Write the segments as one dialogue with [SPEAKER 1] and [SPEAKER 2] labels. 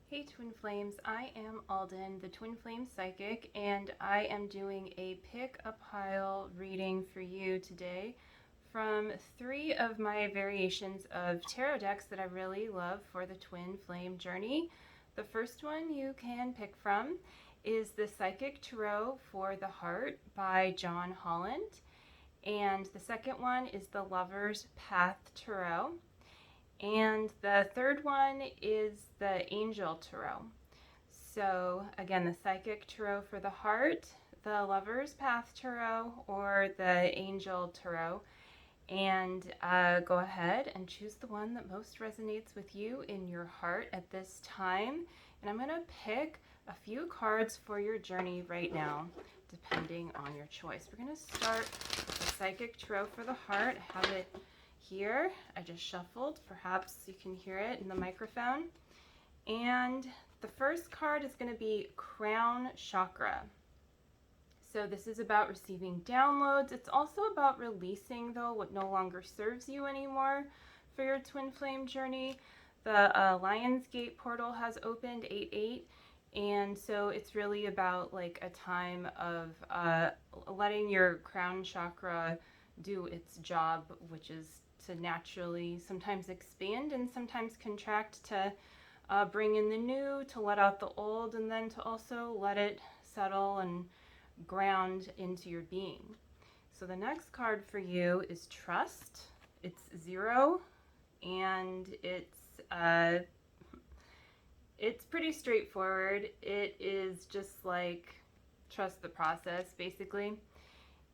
[SPEAKER 1] Hey Twin Flames, I am Alden, the Twin Flame Psychic, and I am doing a pick a pile reading for you today from 3 of my variations of tarot decks that I really love for the Twin Flame journey. The first one you can pick from is the Psychic Tarot for the Heart by John Holland, and the second one is the Lover's Path Tarot. And the third one is the Angel Tarot. So again, the Psychic Tarot for the Heart, the Lover's Path Tarot, or the Angel Tarot. And go ahead and choose the one that most resonates with you in your heart at this time. And I'm going to pick a few cards for your journey right now, depending on your choice. We're going to start with the Psychic Tarot for the Heart. I have it here. I just shuffled. Perhaps you can hear it in the microphone. And the first card is going to be Crown Chakra. So this is about receiving downloads. It's also about releasing, though, what no longer serves you anymore for your Twin Flame journey. The Lionsgate portal has opened 8/8, and so it's really about like a time of letting your crown chakra do its job, which is to naturally sometimes expand and sometimes contract, to bring in the new, to let out the old, and then to also let it settle and ground into your being. So the next card for you is Trust. It's 0, and it's pretty straightforward. It is just like trust the process, basically.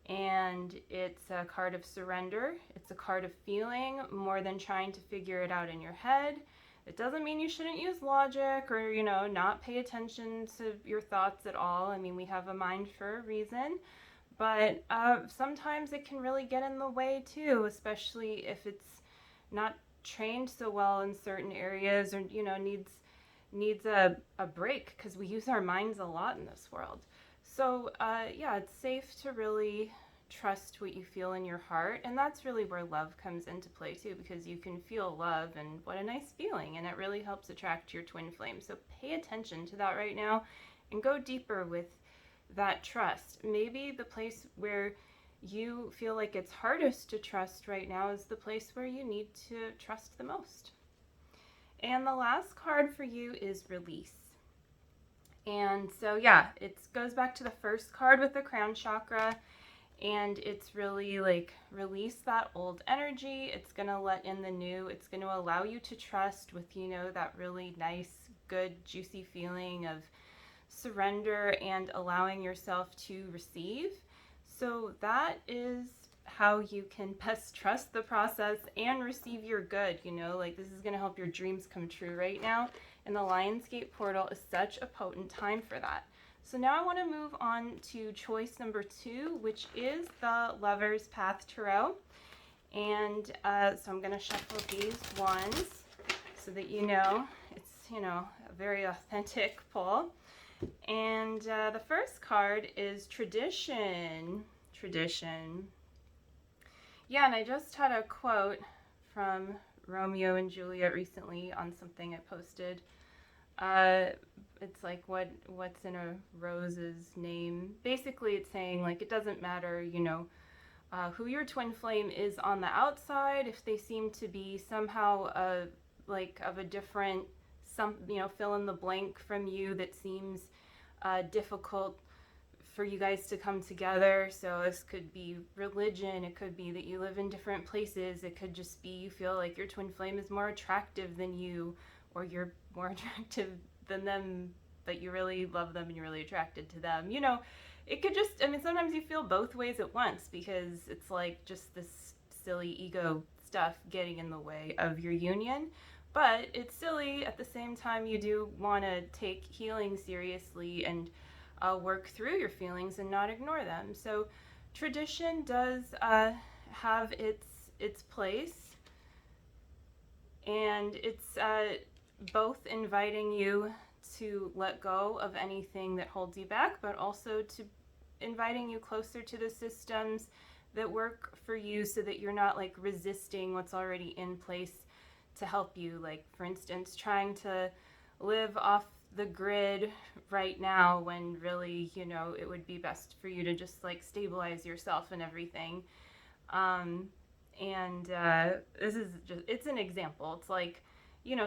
[SPEAKER 1] And it's a card of surrender. It's a card of feeling more than trying to figure it out in your head. It doesn't mean you shouldn't use logic or, not pay attention to your thoughts at all. I mean, we have a mind for a reason, but sometimes it can really get in the way too, especially if it's not trained so well in certain areas, or, needs a break, because we use our minds a lot in this world. So it's safe to really trust what you feel in your heart, and that's really where love comes into play too, because you can feel love, and what a nice feeling, and it really helps attract your twin flame. So pay attention to that right now and go deeper with that trust. Maybe the place where you feel like it's hardest to trust right now is the place where you need to trust the most. And the last card for you is Release. And so it goes back to the first card with the crown chakra, and it's really like release that old energy. It's going to let in the new. It's going to allow you to trust with, that really nice, good, juicy feeling of surrender and allowing yourself to receive. So that is how you can best trust the process and receive your good. This is going to help your dreams come true right now. And the Lionsgate portal is such a potent time for that. So now I want to move on to choice number 2, which is the Lover's Path Tarot. And so I'm going to shuffle these ones so that it's, a very authentic pull. And the first card is Tradition. Tradition. Yeah, and I just had a quote from Romeo and Juliet recently on something I posted. It's like, what's in a rose's name? Basically, it's saying, like, it doesn't matter, who your twin flame is on the outside, if they seem to be somehow of a different, fill in the blank from you, that seems difficult for you guys to come together. So this could be religion, it could be that you live in different places, it could just be you feel like your twin flame is more attractive than you, or you're more attractive than them, but you really love them and you're really attracted to them. It could just, sometimes you feel both ways at once, because it's like just this silly ego stuff getting in the way of your union. But it's silly at the same time. You do want to take healing seriously and work through your feelings and not ignore them. So tradition does have its place, and it's both inviting you to let go of anything that holds you back, but also to inviting you closer to the systems that work for you, so that you're not like resisting what's already in place to help you. Like, for instance, trying to live off the grid right now when really, it would be best for you to just like stabilize yourself and everything. Um, and this is just, it's an example. It's like,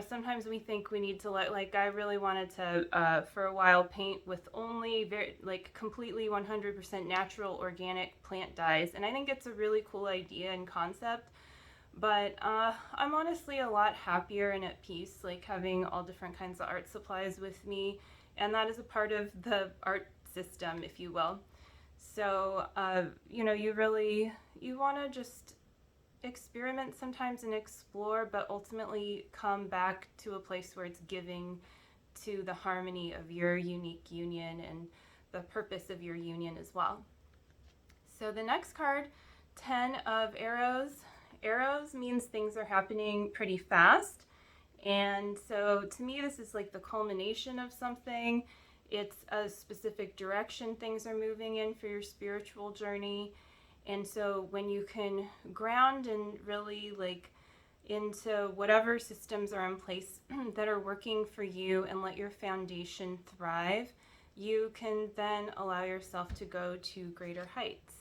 [SPEAKER 1] sometimes we think we need to like, I really wanted to, for a while, paint with only very, like, completely 100% natural organic plant dyes. And I think it's a really cool idea and concept. But I'm honestly a lot happier and at peace, like having all different kinds of art supplies with me. And that is a part of the art system, if you will. So, you want to just experiment sometimes and explore, but ultimately come back to a place where it's giving to the harmony of your unique union and the purpose of your union as well. So the next card, 10 of arrows. Arrows means things are happening pretty fast. And so to me, this is like the culmination of something. It's a specific direction things are moving in for your spiritual journey. And so when you can ground and really like into whatever systems are in place that are working for you and let your foundation thrive, you can then allow yourself to go to greater heights.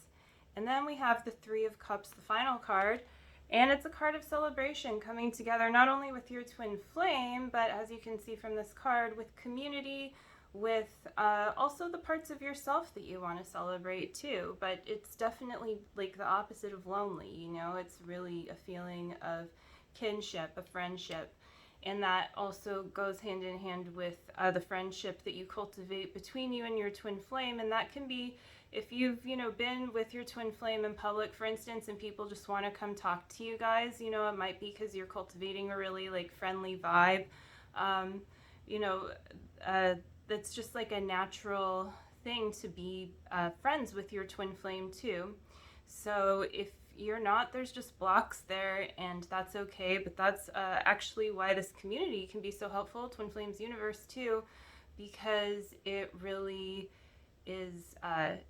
[SPEAKER 1] And then we have the Three of Cups, the final card. And it's a card of celebration, coming together not only with your twin flame, but as you can see from this card, with community, with also the parts of yourself that you want to celebrate too. But it's definitely like the opposite of lonely, it's really a feeling of kinship, a friendship. And that also goes hand in hand with the friendship that you cultivate between you and your twin flame. And that can be, if you've, been with your twin flame in public, for instance, and people just want to come talk to you guys, it might be because you're cultivating a really like friendly vibe. Um, you know, that's just like a natural thing to be friends with your twin flame too. So if you're not, there's just blocks there, and that's okay. But that's actually why this community can be so helpful, Twin Flames Universe too, because it really is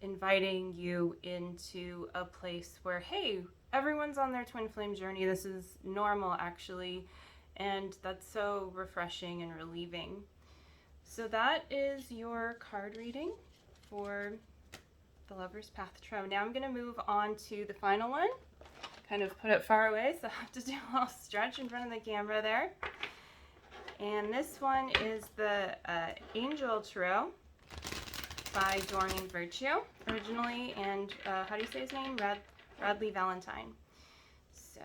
[SPEAKER 1] inviting you into a place where, hey, everyone's on their twin flame journey. This is normal, actually, and that's so refreshing and relieving. So that is your card reading for the Lover's Path Tarot. Now I'm going to move on to the final one. Kind of put it far away, so I have to do a little stretch in front of the camera there. And this one is the Angel Tarot by Doreen Virtue originally, and how do you say his name? Radley Valentine. So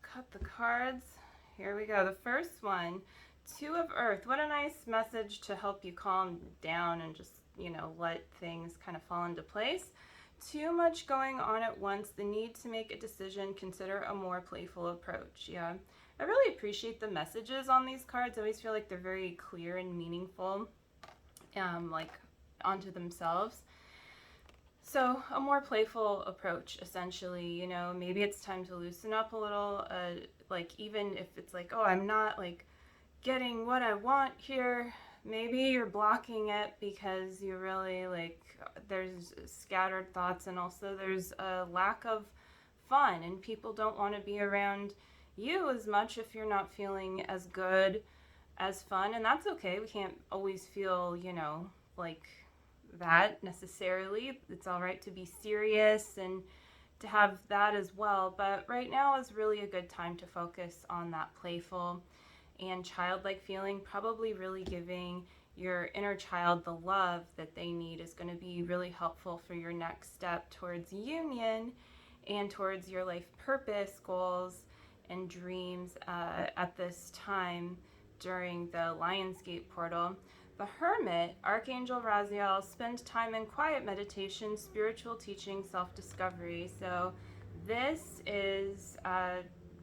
[SPEAKER 1] cut the cards. Here we go. The first one, Two of Earth. What a nice message to help you calm down and just, let things kind of fall into place. Too much going on at once, the need to make a decision, consider a more playful approach. Yeah, I really appreciate the messages on these cards. I always feel like they're very clear and meaningful, like onto themselves. So a more playful approach, essentially, maybe it's time to loosen up a little, like even if it's like, oh, I'm not like getting what I want here, maybe you're blocking it because you really like, there's scattered thoughts, and also there's a lack of fun, and people don't want to be around you as much if you're not feeling as good as fun. And that's okay. We can't always feel, like that necessarily. It's all right to be serious and to have that as well. But right now is really a good time to focus on that playful and childlike feeling. Probably really giving your inner child the love that they need is going to be really helpful for your next step towards union and towards your life purpose, goals, and dreams at this time during the Lionsgate portal. The Hermit, Archangel Raziel, spend time in quiet meditation, spiritual teaching, self-discovery. So this is a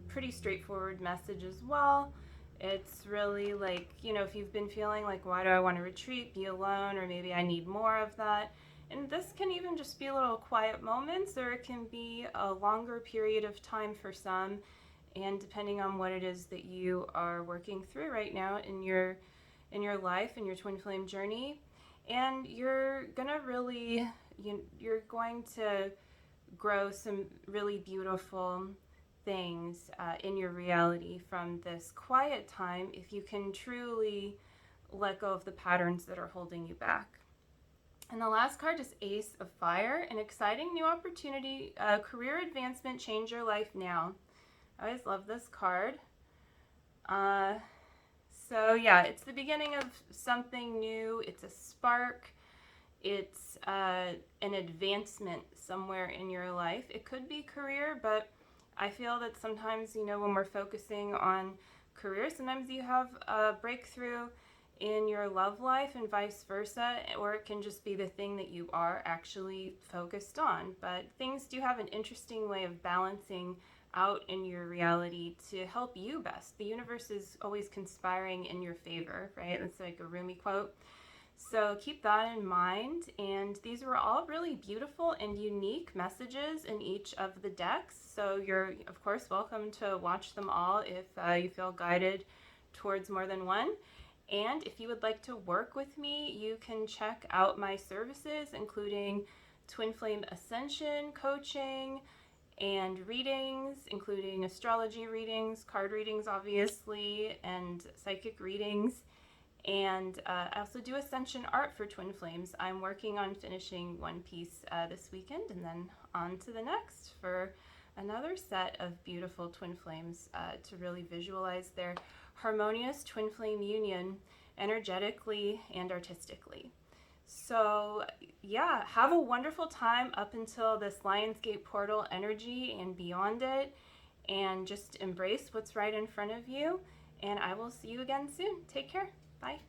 [SPEAKER 1] pretty straightforward message as well. It's really like, if you've been feeling like, why do I want to retreat, be alone, or maybe I need more of that. And this can even just be little quiet moments, or it can be a longer period of time for some. And depending on what it is that you are working through right now in your life, in your twin flame journey, and you're gonna really, you're going to grow some really beautiful things in your reality from this quiet time if you can truly let go of the patterns that are holding you back. And the last card is Ace of Fire, an exciting new opportunity, career advancement, change your life now. I always love this card. So yeah, it's the beginning of something new. It's a spark. It's an advancement somewhere in your life. It could be career, but I feel that sometimes, when we're focusing on career, sometimes you have a breakthrough in your love life and vice versa, or it can just be the thing that you are actually focused on. But things do have an interesting way of balancing out in your reality to help you best. The universe is always conspiring in your favor, right? It's like a Rumi quote. So keep that in mind. And these were all really beautiful and unique messages in each of the decks. So you're, of course, welcome to watch them all if you feel guided towards more than one. And if you would like to work with me, you can check out my services, including Twin Flame Ascension coaching and readings, including astrology readings, card readings, obviously, and psychic readings. And I also do Ascension art for Twin Flames. I'm working on finishing one piece this weekend, and then on to the next for another set of beautiful Twin Flames to really visualize their harmonious twin flame union energetically and artistically. So yeah, have a wonderful time up until this Lionsgate portal energy and beyond it, and just embrace what's right in front of you. And I will see you again soon. Take care. Bye.